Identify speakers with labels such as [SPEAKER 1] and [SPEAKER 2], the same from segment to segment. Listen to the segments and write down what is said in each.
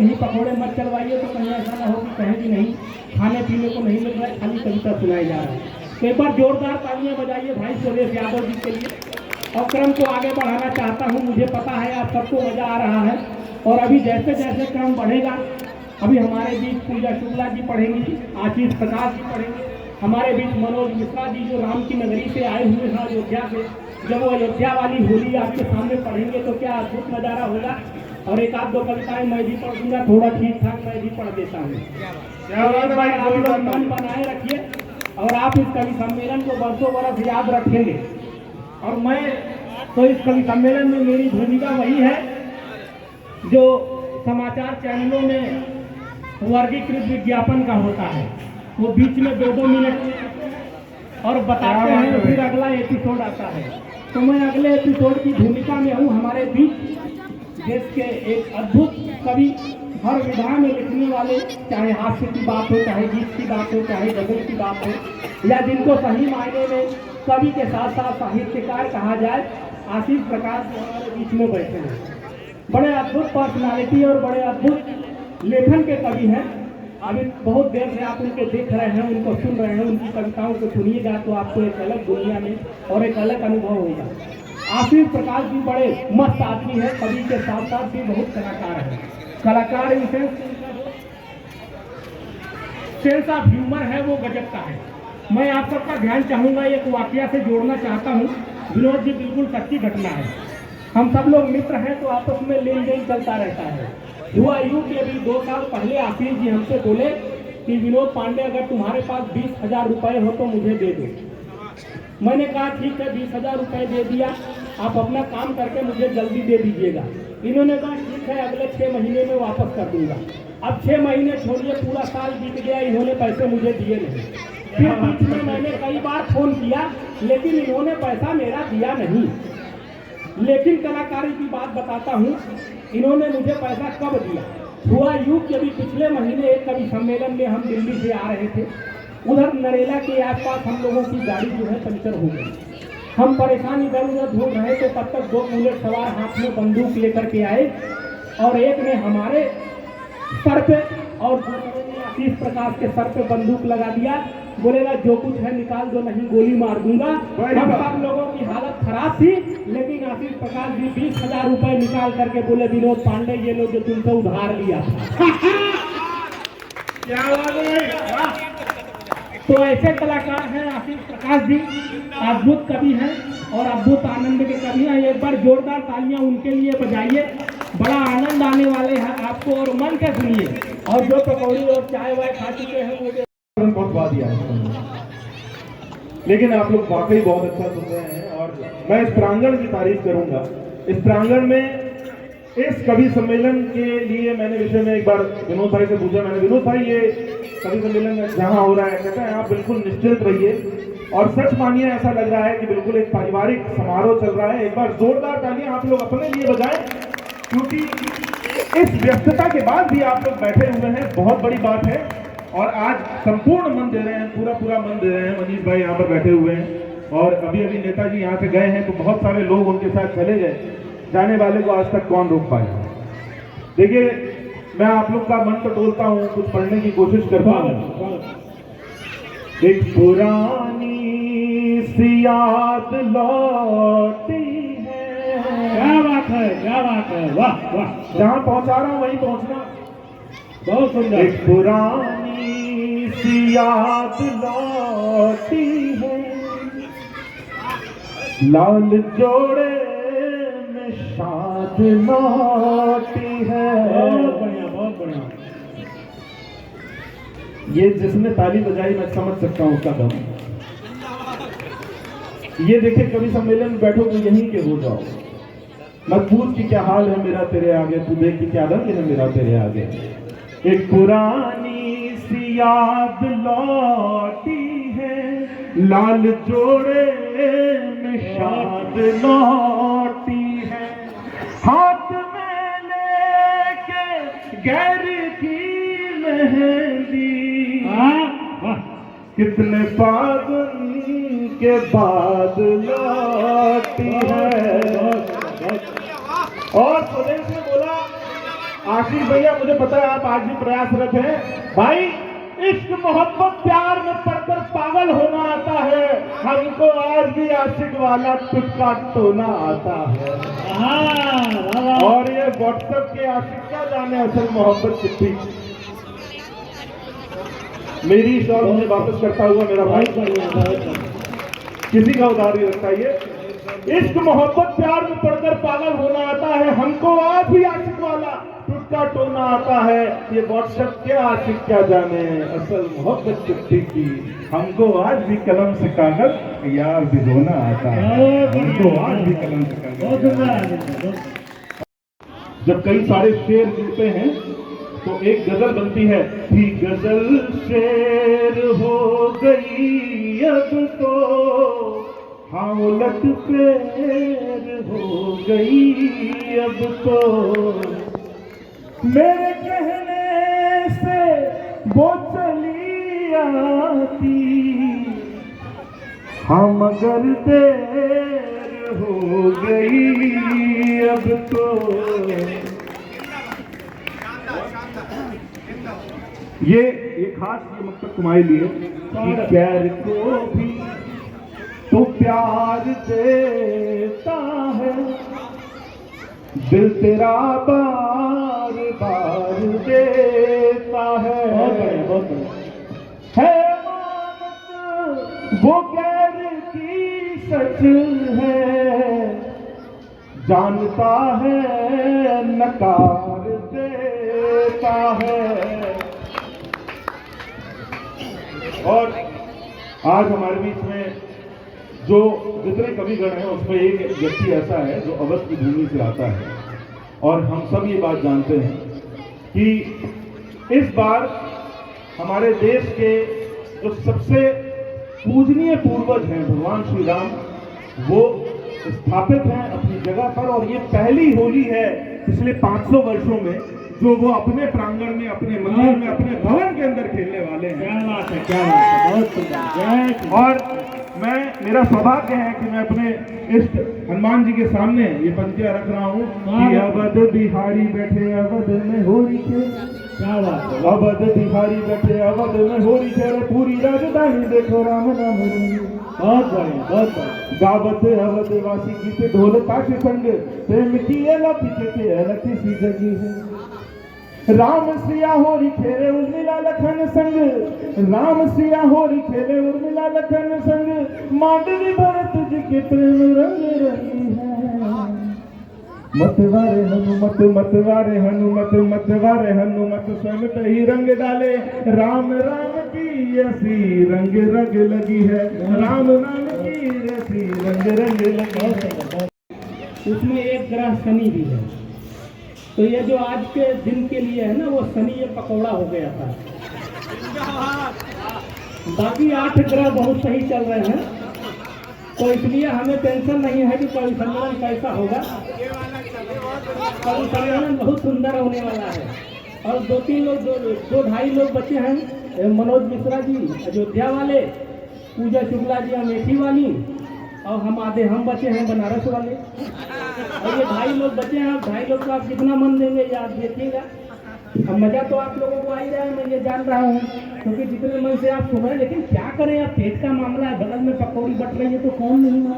[SPEAKER 1] नहीं पकौड़े मत चलवाइए, तो कहीं ऐसा ना हो कि कहें कि नहीं खाने पीने को नहीं मिल रहा है, खाली कविता सुनाई जा रहा है। तो एक बार जोरदार तालियां बजाइए भाई सुरेश यादव जी के लिए। और क्रम को आगे बढ़ाना चाहता हूं, मुझे पता है आप सबको मजा आ रहा है। और अभी जैसे जैसे क्रम बढ़ेगा, अभी हमारे बीच पूजा शुक्ला जी पढ़ेंगी, आशीष प्रकाश जी पढ़ेंगे, हमारे बीच मनोज मिश्रा जी जो राम की नगरी से आए हुए हैं अयोध्या से, जब वो अयोध्या वाली होली आपके सामने पढ़ेंगे तो क्या अद्भुत नज़ारा होगा। और एक आध दो कविताएं मैं भी पढ़ दूंगा, थोड़ा ठीक ठाक मैं भी पढ़ देता हूँ। मन बनाए रखिए और आप इस कवि सम्मेलन को वर्षों बरस याद रखेंगे। और मैं तो इस कवि सम्मेलन में मेरी भूमिका वही है जो समाचार चैनलों में वर्गीकृत विज्ञापन का होता है, वो बीच में 2-2 मिनट और बताते हैं, फिर अगला एपिसोड आता है। तो मैं अगले एपिसोड की भूमिका में हूँ। हमारे बीच देश के एक अद्भुत कवि, हर विधा में लिखने वाले, चाहे हास्य की बात हो, चाहे गीत की बात हो, चाहे गजल की बात हो, या जिनको सही मायने में कवि के साथ साथ साहित्यकार कहा जाए, आशीष प्रकाश जी हमारे बीच में बैठे हैं। बड़े अद्भुत पर्सनालिटी और बड़े अद्भुत लेखन के कवि हैं। अभी बहुत देर से आप उनको देख रहे हैं, उनको सुन रहे हैं, उनकी कविताओं को सुनिएगा तो आपको एक अलग दुनिया में और एक अलग अनुभव होगा। आशीष प्रकाश जी बड़े मस्त आदमी है, कवि के साथ साथ भी बहुत कलाकार है। कलाकार इन सेंस ऑफ ह्यूमर है, वो गजब का है। मैं आप सबका ध्यान चाहूंगा, एक वाकया से जोड़ना चाहता हूँ। विनोद जी बिल्कुल सच्ची घटना है। हम सब लोग मित्र हैं तो आपस में लेन देन चलता रहता है। हुआ यूँ कि अभी 2 साल पहले आशीष जी हमसे बोले कि विनोद पांडे अगर तुम्हारे पास 20,000 रुपये हो तो मुझे दे दो। मैंने कहा ठीक है, 20,000 रुपये दे दिया, आप अपना काम करके मुझे जल्दी दे दीजिएगा। इन्होंने कहा ठीक है, अगले 6 महीने में वापस कर दूंगा। अब 6 महीने छोड़िए, पूरा साल बीत गया, इन्होंने पैसे मुझे दिए नहीं। फिर बीच में मैंने कई बार फोन किया, लेकिन इन्होंने पैसा मेरा दिया नहीं। लेकिन कलाकारी की बात बताता हूँ, इन्होंने मुझे पैसा कब दिया। हुआ यूँ कि अभी पिछले महीने एक कवि सम्मेलन में हम दिल्ली से आ रहे थे, उधर नरेला के आसपास हम लोगों की गाड़ी जो है पंचर हो गई। हम परेशान इधर उधर ढूंढ रहे थे, तब तक 2 बुलेट सवार हाथ में बंदूक लेकर के आए और एक ने हमारे सर पे और दूसरे ने आशीष प्रकाश के सर पे बंदूक लगा दिया। बोलेगा जो कुछ है निकाल दो, नहीं गोली मार दूंगा। हम सब लोगों की हालत खराब थी, लेकिन आशीष प्रकाश जी 20,000 रुपए निकाल करके बोले विनोद पांडे ये लो जो तुमसे उधार लिया था। क्या बात है। तो ऐसे कलाकार हैं आशीष प्रकाश जी, अद्भुत कवि हैं और अद्भुत आनंद के कवि हैं। एक बार जोरदार तालियां उनके लिए बजाइए, बड़ा आनंद आने वाले हैं आपको। और मन के सुनिए, और जो पकौड़ी और चाय वाय खा चुके हैं मुझे
[SPEAKER 2] बहुत गा दिया है, लेकिन आप लोग वाकई बहुत अच्छा सुन रहे हैं। और मैं इस प्रांगण की तारीफ करूंगा। इस प्रांगण में इस कवि सम्मेलन के लिए मैंने विषय में एक बार विनोद भाई से पूछा, मैंने विनोद भाई ये कवि सम्मेलन जहां हो रहा है, कहते हैं आप बिल्कुल निश्चिंत रहिए और सच मानिए ऐसा लग रहा है कि बिल्कुल एक पारिवारिक समारोह चल रहा है। एक बार जोरदार तालियां आप लोग अपने लिए बजाएं, क्योंकि इस व्यस्तता के बाद भी आप लोग बैठे हुए हैं, बहुत बड़ी बात है। और आज संपूर्ण मन दे रहे हैं, पूरा मन दे रहे हैं। मनीष भाई यहाँ पर बैठे हुए हैं और अभी नेताजी यहाँ से गए हैं तो बहुत सारे लोग उनके साथ चले गए। जाने वाले को आज तक कौन रोक पाया। देखिए मैं आप लोग का मन तो टोलता हूँ, कुछ पढ़ने की कोशिश करता हूँ। एक पुरानी सी याद लौटी है।
[SPEAKER 1] क्या बात है, क्या बात है, वाह वाह।
[SPEAKER 2] जहाँ पहुँचा रहा हूँ वहीं पहुँचना,
[SPEAKER 1] बहुत सुंदर।
[SPEAKER 2] एक पुरानी सी याद लौटी है, लाल जोड़े में शाद लौटी है।
[SPEAKER 1] बहुत बढ़िया, बहुत बढ़िया।
[SPEAKER 2] ये जिसने ताली बजाई मैं समझ सकता हूँ उसका दम। ये देखिए कवि सम्मेलन में बैठो तो यहीं के हो जाओ, मत पूछ कि क्या हाल है मेरा तेरे आगे, तू देख कि क्या रंग है मेरा तेरे आगे। एक पुरानी सी याद लौटी है, लाल जोड़े में शाद लौटी है, हाथ में लेके गैर की मेहंदी, कितने पागल के बाद लौटी है। और सुरेश ने बोला आशीष भैया, मुझे पता है आप आज भी प्रयासरत हैं भाई। इश्क मोहब्बत प्यार में पड़कर पागल होना आता है, हमको आज भी आशिक वाला तुक्का टोना आता है। और ये व्हाट्सएप के आशिक क्या जाने असल मोहब्बत चिट्ठी। मेरी शौक मुझे वापस करता हुआ मेरा भाई, किसी का उधारी रखता है। इश्क मोहब्बत प्यार में पड़कर पागल होना आता है, हमको आज भी आशिक वाला टुटका टोना आता है। ये व्हाट्सएप क्या आशिक क्या जाने असल मोहब्बत चिट्ठी की, हमको आज भी कलम से कागज यार भिगोना आता है, हमको आज भी कलम से कागज। जब कई सारे शेर मिलते हैं तो एक गजल बनती है, थी गजल शेर हो गई अब तो हाँ उलट फेर हो गई अब तो, मेरे कहने से वो चली आती हाँ मगर देर हो गई अब तो। ये खास ये मकसद तुम्हारे लिए कि प्यार को भी तो प्यार देता है, दिल तेरा बार बार देता है। है मानत वो गैर की सच है, जानता है नकार देता है। और आज हमारे बीच में जो जितने कविगण हैं उसमें एक व्यक्ति ऐसा है जो अवध की भूमि से आता है, और हम सब ये बात जानते हैं कि इस बार हमारे देश के जो सबसे पूजनीय पूर्वज हैं भगवान श्री राम, वो स्थापित हैं अपनी जगह पर, और ये पहली होली है पिछले 500 वर्षों में जो वो अपने प्रांगण में, अपने मंदिर में, अपने भवन के अंदर खेलने वाले हैं।
[SPEAKER 1] क्या बात है, क्या बात है, बहुत सुंदर।
[SPEAKER 2] और मेरा सौभाग्य है कि मैं अपने इष्ट हनुमान जी के सामने ये पंक्तियां रख रहा हूँ कि अवध बिहारी बैठे अवध में होरी खेल।
[SPEAKER 1] क्या बात है,
[SPEAKER 2] अवध बिहारी बैठे अवध में होरी खेल, पूरी राजधानी देखो राम नाम।
[SPEAKER 1] बहुत बढ़िया, बहुत बढ़िया।
[SPEAKER 2] गावत अवध वासी गीत ढोल ताश संग, प्रेम की अलग के अलग सी जगी है। राम सिया होरी खेले उर्मिला लखन संग, राम सिया होरी खेले उर्मिला लखन संग, मांडवी भरत जी के प्रेम रंग रही है। मतवारे हनुमत मतवारे हनुमत मतवारे हनुमत स्वयं ही रंग डाले, राम राम की ऐसी रंग रंग लगी है, राम राम की ऐसी रंग रंग लगी है।
[SPEAKER 1] उसमें एक ग्रह शनि भी है, तो ये जो आज के दिन के लिए है ना, वो शनि ये पकौड़ा हो गया था। बाकी 8 ग्रह बहुत सही चल रहे हैं, तो इसलिए हमें टेंशन नहीं है कि कवि सम्मेलन कैसा होगा। कवि सम्मेलन बहुत सुंदर होने वाला है, और 2-3 लोग 2-2.5 लोग बचे हैं, मनोज मिश्रा जी अयोध्या वाले, पूजा शुक्ला जी अमेठी वाली, और हम बचे हैं बनारस वाले, और ये 2.5 लोग बचे हैं। 2.5 लोग को आप कितना मन देंगे ये आप देखिएगा। अब मजा तो आप लोगों को आ ही रहा है, मैं ये जान रहा हूँ, क्योंकि जितने मन से आप सुन रहे हैं। लेकिन क्या करें, अब पेट का मामला है, बगल में पकौड़ी बट रही है तो कौन नहीं है,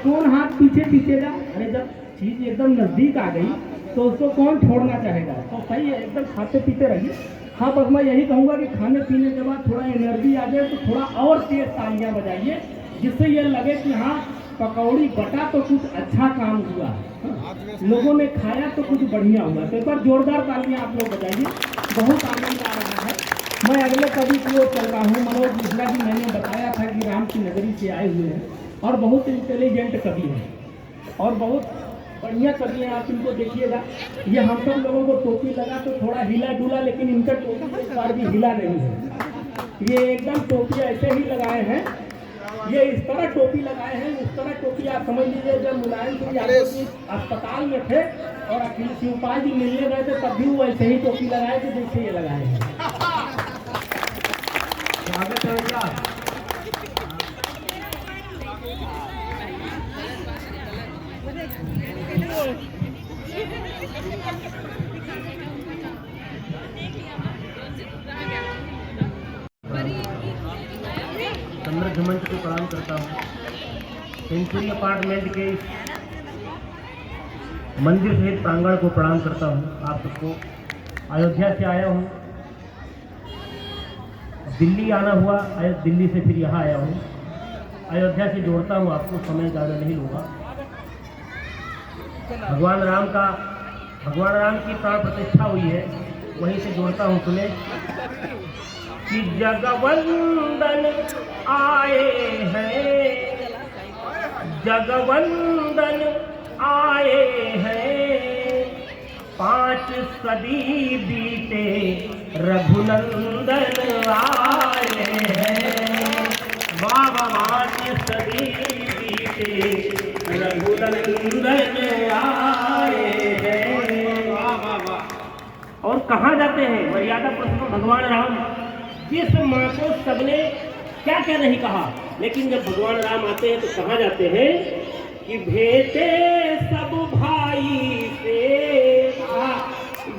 [SPEAKER 1] कौन हाथ पीछे पीछेगा। अरे जब चीज एकदम नजदीक आ गई तो उसको कौन छोड़ना चाहेगा। तो सही है, एकदम खाते पीते रहिए। हाँ, बस मैं यही कहूँगा कि खाने पीने के बाद थोड़ा एनर्जी आ जाए तो थोड़ा और तेज तालियां बजाइए, जिससे ये लगे कि हाँ पकौड़ी बटा तो कुछ अच्छा काम हुआ, लोगों ने खाया तो कुछ बढ़िया हुआ। तो एक बार जोरदार तालियां आप लोग बजाइए, बहुत आनंद आ रहा है। मैं अगले कवि की ओर चल रहा हूँ। मनोज मिश्रा जी, मैंने बताया था कि राम की नगरी से आए हुए हैं और बहुत इंटेलिजेंट कवि हैं और बहुत बढ़िया कवि हैं। आप इनको देखिएगा, ये हम सब लोगों को टोपी लगा तो थोड़ा हिला डुला, लेकिन इनका टोपी इस बार भी हिला नहीं है। ये एकदम टोपी ऐसे ही लगाए हैं, ये इस तरह टोपी लगाए हैं, इस तरह टोपी आप समझ लीजिए। जब मुलायम सिंह यादव जी अस्पताल में थे और अखिल शिवपाल जी मिलने गए थे, तब भी वो ऐसे ही टोपी लगाए थे जैसे ये लगाए हैं। स्वागत है उनका।
[SPEAKER 3] इंद्रधमंच को प्रणाम करता हूँ। सेंचुरी अपार्टमेंट के इस मंदिर सहित प्रांगण को प्रणाम करता हूँ। आप सबको अयोध्या से आया हूँ, दिल्ली आना हुआ, दिल्ली से फिर यहाँ आया हूँ। अयोध्या से जोड़ता हूँ आपको, समय ज़्यादा नहीं लूँगा। भगवान राम की प्राण प्रतिष्ठा हुई है, वहीं से जोड़ता हूँ। सुने कि जगवंदन आए हैं, जगवंदन आए हैं, 5 सदी बीते रघुनंदन आए हैं। बाबा 5 सदी बीते रघुनंदन आए हैं। और कहाँ जाते हैं? मर्यादा पुरुषोत्तम भगवान राम, जिस माँ को सबने क्या क्या नहीं कहा, लेकिन जब भगवान राम आते हैं तो कहाँ जाते हैं कि भेटे सब भाई से,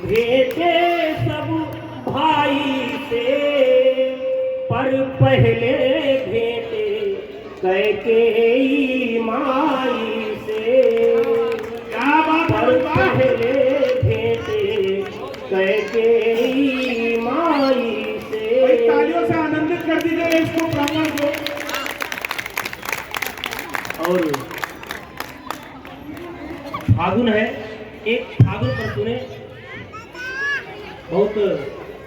[SPEAKER 3] भेटे सब भाई से, पर पहले भेटे कैकेयी माई से। क्या बात, पर पहले भेटे कैकेयी माई से।
[SPEAKER 2] तालियों से आनंदित कर दीजिए इसको, प्रांगण को।
[SPEAKER 3] और फागुन है, एक फागुन पर सुने, बहुत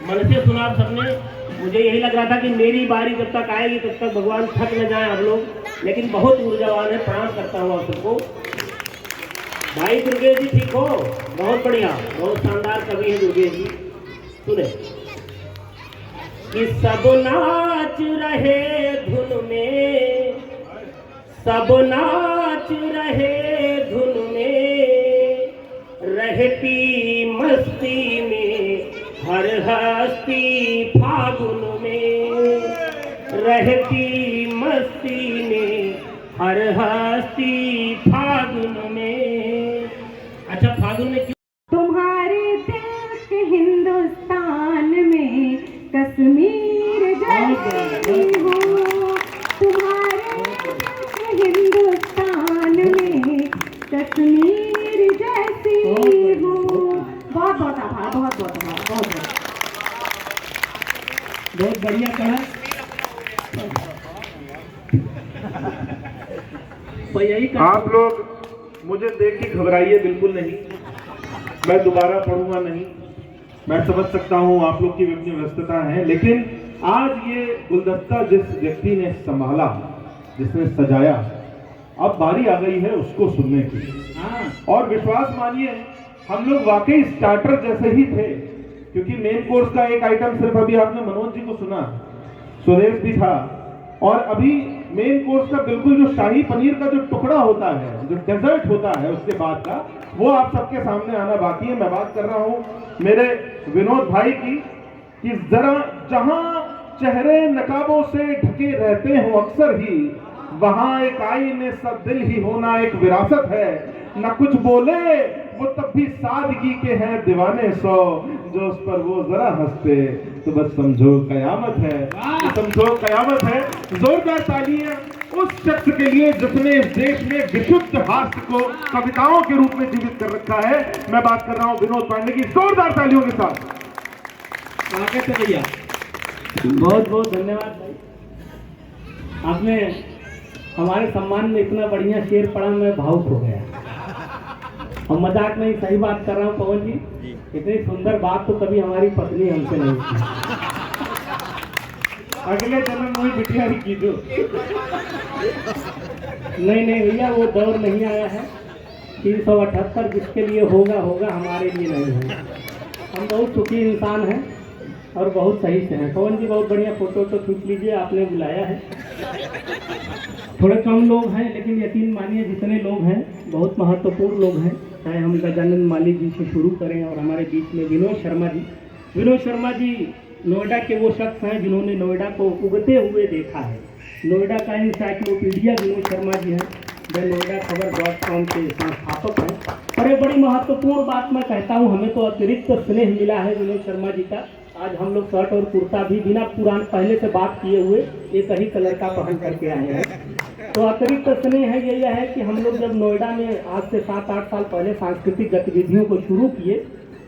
[SPEAKER 3] मन से सुना आप सबने। मुझे यही लग रहा था कि मेरी बारी जब तक आएगी तब तक भगवान थक न जाए आप लोग, लेकिन बहुत ऊर्जावान है। प्रणाम करता हूँ आप सबको। भाई दुर्गेश जी ठीक हो? बहुत बढ़िया, बहुत शानदार कवि है दुर्गेश जी। सुने कि सब नाच रहे धुन में, सब नाच रहे धुन में, रहती मस्ती में हर हस्ती फागुन में, रहती मस्ती में हर हस्ती फागुन में। अच्छा, फागुन में क्यों?
[SPEAKER 4] तुम्हारे दिल के हिंदुस्तान में कश्मीर जैसी हो, तुम्हारे दिल के हिंदुस्तान में कश्मीर जैसी हो। बहुत बहुत आभार, बहुत बहुत आभार, बहुत
[SPEAKER 1] बहुत बढ़िया कहा। तो यही कहा।
[SPEAKER 2] आप लोग मुझे देख के घबराइए बिल्कुल नहीं, मैं दोबारा पढ़ूंगा नहीं। मैं समझ सकता हूं आप लोग की अपनी व्यस्तता है, लेकिन आज ये गुलदस्ता जिस व्यक्ति ने संभाला, जिसने सजाया, अब बारी आ गई है उसको सुनने की। और विश्वास मानिए, हम लोग वाकई स्टार्टर जैसे ही थे, क्योंकि मेन कोर्स का एक आइटम सिर्फ अभी आपने मनोज जी को सुना, सुरेश भी था, और अभी मेन कोर्स का बिल्कुल जो शाही पनीर का जो टुकड़ा होता है, जो डेजर्ट होता है उसके बाद का, वो आप सबके सामने आना बाकी है। मैं बात कर रहा हूं मेरे विनोद भाई की, कि जरा जहां चेहरे नकाबों से ढके रहते हो अक्सर ही, वहां एक आईने सा दिल ही होना एक विरासत है। न कुछ बोले वो तब भी सादगी के हैं दीवाने सौ, जो उस पर वो जरा हंसते तो बस समझो कयामत है, समझो कयामत है। जोरदार तालियां उस शख्स के लिए जिसने इस देश में विशुद्ध हास्य को कविताओं के रूप में जीवित कर रखा है। मैं बात कर रहा हूं विनोद पांडे की, जोरदार तालियों के साथ।
[SPEAKER 1] स्वागत है भैया, बहुत बहुत धन्यवाद भाई। आपने हमारे सम्मान में इतना बढ़िया शेर पढ़ा, मैं भावुक हो गया। और मजाक नहीं, सही बात कर रहा हूँ पवन जी, इतनी सुंदर बात तो कभी हमारी पत्नी हमसे नहीं की। अगले जन्म में बिटिया ही की जो। नहीं नहीं भैया, वो दौर नहीं आया है। 378 जिसके लिए होगा होगा, हमारे लिए नहीं है। हम बहुत सुखी इंसान हैं और बहुत सही से हैं। पवन जी बहुत बढ़िया फोटो तो खींच लीजिए, आपने बुलाया है। थोड़े कम लोग हैं, लेकिन यकीन मानिए जितने लोग हैं बहुत महत्वपूर्ण लोग हैं। चाहे हम गजानंद माली जी से शुरू करें, और हमारे बीच में विनोद शर्मा जी। विनोद शर्मा जी नोएडा के वो शख्स हैं जिन्होंने नोएडा को उगते हुए देखा है। नोएडा का इंसाइक्लोपीडिया विनोद शर्मा जी हैं, वे नोएडा खबर.com के संस्थापक हैं। और एक बड़ी महत्वपूर्ण बात मैं कहता हूँ, हमें तो अतिरिक्त स्नेह मिला है विनोद शर्मा जी का आज हम लोग शर्ट और कुर्ता भी बिना पुरान पहले से बात किए हुए एक ही कलर का पहन करके आए हैं। तो अतिरिक्त स्नेह है ये है कि हम लोग जब नोएडा में आज से 7-8 साल पहले सांस्कृतिक गतिविधियों को शुरू किए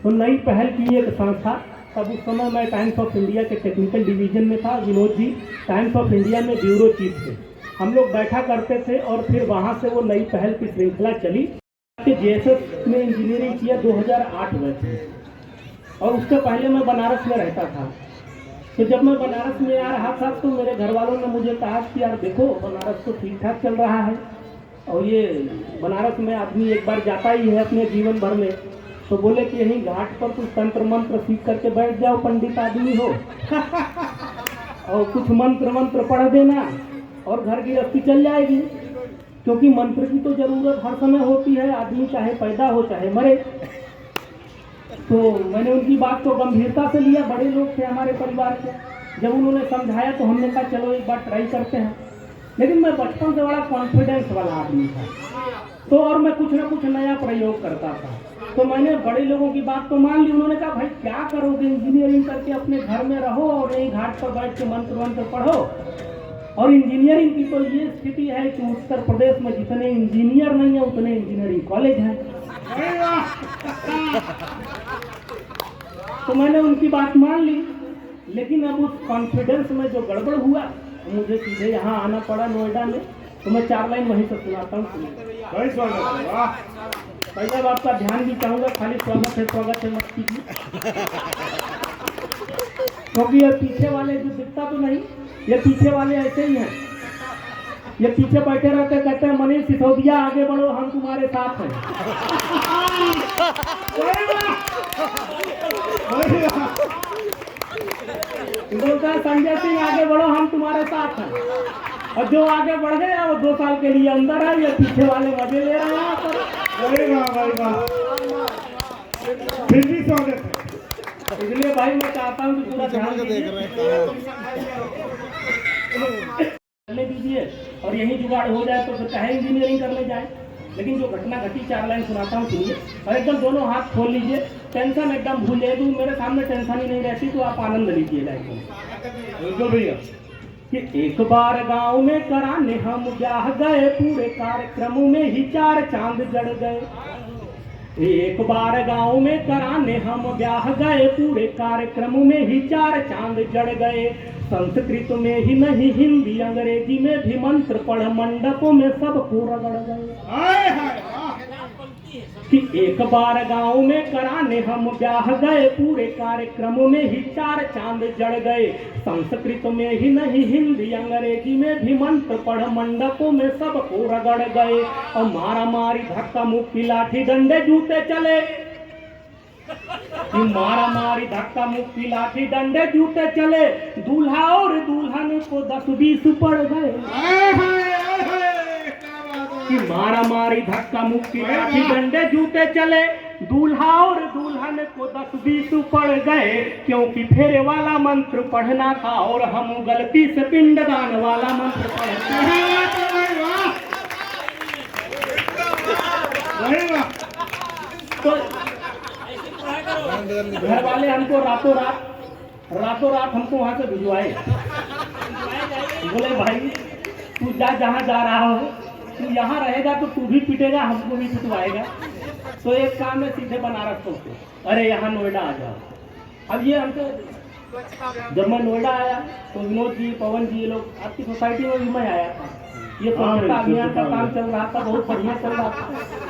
[SPEAKER 1] तो नई पहल की एक संस्था, तब उस समय मैं टाइम्स ऑफ इंडिया के टेक्निकल डिवीजन में था, Vinod ji times of India में ब्यूरो चीफ थे। हम लोग बैठा करते थे और फिर वहाँ से वो नई पहल की श्रृंखला चली कि JSS में इंजीनियरिंग किया 2008 में थी और उससे पहले मैं बनारस में रहता था। तो जब मैं बनारस में आ रहा था तो मेरे घर वालों ने मुझे कहा कि यार देखो बनारस तो ठीक ठाक चल रहा है और ये बनारस में आदमी एक बार जाता ही है अपने जीवन भर में, तो बोले कि यहीं घाट पर कुछ तंत्र मंत्र सीख करके बैठ जाओ, पंडित आदमी हो और कुछ मंत्र पढ़ देना और घर गृहस्थी चल जाएगी, क्योंकि मंत्र की तो जरूरत हर समय होती है, आदमी चाहे पैदा हो चाहे मरे। तो मैंने उनकी बात को गंभीरता से लिया, बड़े लोग थे हमारे परिवार के, जब उन्होंने समझाया तो हमने कहा चलो एक बार ट्राई करते हैं। लेकिन मैं बचपन से बड़ा कॉन्फिडेंस वाला आदमी था, तो और मैं कुछ ना कुछ नया प्रयोग करता था, तो मैंने बड़े लोगों की बात तो मान ली। उन्होंने कहा भाई क्या करोगे, इंजीनियरिंग करके अपने घर में रहो और यहीं घाट पर बैठ के मंत्र पढ़ो। और इंजीनियरिंग की तो ये स्थिति है कि उत्तर प्रदेश में जितने इंजीनियर नहीं है उतने इंजीनियरिंग कॉलेज हैं। तो मैंने उनकी बात मान ली, लेकिन अब उस कॉन्फिडेंस में जो गड़बड़ हुआ तो मुझे सीधे यहाँ आना पड़ा नोएडा में। तो मैं 4 लाइन वहीं से सुनाता हूँ। भाई साहब आपका ध्यान भी चाहूँगा, खाली स्वागत है मत कीजिए, क्योंकि ये पीछे वाले जो दिखता तो नहीं, ये पीछे वाले ऐसे ही हैं, ये पीछे बैठे रहते कहते हैं मनीष सिसोदिया आगे बढ़ो हम तुम्हारे साथ हैं। बोलता है संजय सिंह आगे बढ़ो हम तुम्हारे साथ हैं, और जो आगे बढ़ गया वो 2 साल के लिए अंदर है, ये पीछे वाले मजे ले रहे हैं।
[SPEAKER 2] फिर भी स्वागत है।
[SPEAKER 1] इसलिए भाई मैं चाहता हूँ कि पूरा ध्यान करने दीजिए और यही जुगाड़ हो जाए तो फिर चाहे इंजीनियरिंग करने जाए। लेकिन जो घटना घटी 4 लाइन सुनाता हूँ सुनिए, और एकदम दोनों हाथ खोल लीजिए, टेंशन एकदम भूल जाए। मेरे सामने टेंशन ही नहीं रहती तो आप आनंद लीजिएगा एकदम।
[SPEAKER 2] बिल्कुल भैया।
[SPEAKER 1] कि एक बार गांव में कराने हम ब्याह गए, पूरे कार्यक्रम में ही 4 चांद जड़ गए। एक बार गांव में कराने हम ब्याह गए, पूरे कार्यक्रम में ही 4 चांद जड़ गए। संस्कृत में ही नहीं हिंदी अंग्रेजी में भी मंत्र पढ़ मंडपों में सबको रगड़ गए। कि एक बार गांव में कराने हम ब्याह गए, पूरे कार्यक्रम में ही 4 चांद जड़ गए। संस्कृत में ही नहीं हिंदी अंग्रेजी में भी मंत्र पढ़ मंडपों में सबको रगड़ गए। और मारा मारी धक्का मुक्की लाठी डंडे जूते चले, मारा मारी धक्का मुक्की लाठी डंडे जूते चले। दूल्हा और दुल्हन को 10-20 पड़ गए। कि मारा मारी धक्का मुक्की लाठी डंडे जूते चले, दूल्हा और दुल्हन को 10-20 पड़ गए। क्योंकि फेरे वाला मंत्र पढ़ना था और हम गलती से पिंडदान वाला मंत्र पढ़ते हैं। तो घर वाले हमको रातों रात हमको वहां से भिजवाए। बोले भाई तू जहाँ जा रहा हो, तू यहाँ रहेगा तो तू भी पिटेगा, हमको भी पिटवाएगा। तो एक काम है सीधे बनारस पहुंचे, अरे यहाँ नोएडा आ जाओ। अब ये हमको जब मैं नोएडा आया तो विनोद जी, पवन जी, ये लोग आपकी सोसाइटी में भी मैं आया था। ये स्वच्छता अभियान का काम चल रहा था, बहुत बढ़िया चल रहा था।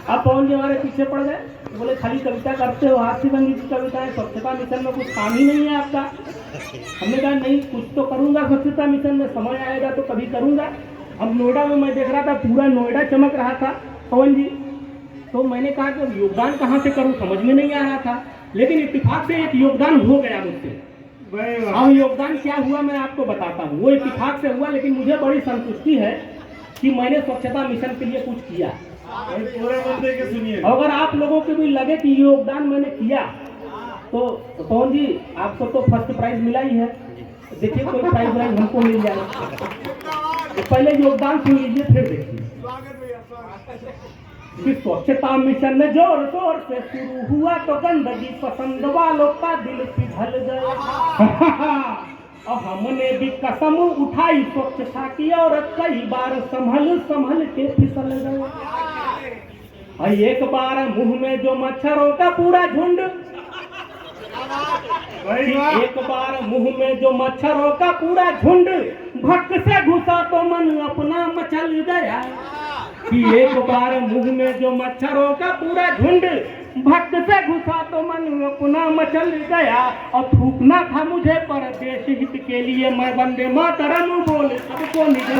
[SPEAKER 1] अब पवन जी हमारे पीछे पड़ गए, बोले खाली कविता करते हो, हाथ से बनी की कविताएं, स्वच्छता मिशन में कुछ काम ही नहीं है आपका। हमने कहा नहीं, कुछ तो करूंगा स्वच्छता मिशन में, समय आएगा तो कभी करूंगा। अब नोएडा में मैं देख रहा था पूरा नोएडा चमक रहा था पवन जी, तो मैंने कहा कि योगदान कहाँ से करूं, समझ में नहीं आ रहा था। लेकिन इत्तेफाक से एक योगदान हो गया मुझसे। अब योगदान क्या हुआ मैं आपको बताता हूँ। वो इत्तेफाक से हुआ, लेकिन मुझे बड़ी संतुष्टि है कि मैंने स्वच्छता मिशन के लिए कुछ किया।
[SPEAKER 2] पूरे बंदे के सुनिए।
[SPEAKER 1] अगर आप लोगों को भी लगे कि योगदान मैंने किया तो पवन जी आपको तो फर्स्ट प्राइज मिला ही है, देखिए कोई प्राइज हमको मिल जाए। तो पहले योगदान सुन लीजिए फिर देखिए। स्वच्छता मिशन जोर शोर से शुरू हुआ तो गंदगी पसंद वालों का दिल पिघल गया। और हमने भी कसम उठाई स्वच्छता की और कई बार संभल संभल के फिसल गए। एक बार मुंह में जो मच्छरों का पूरा झुंड, एक बार मुंह में जो मच्छरों का पूरा झुंड भक्त से घुसा तो मन अपना मचल गया। कि एक बार मुंह में जो मच्छरों का पूरा झुंड भक्त से घुसा तो मन अपना मचल गया। और थूकना था मुझे पर देश हित के लिए मैं वंदे मातरम बोले सबको निकल।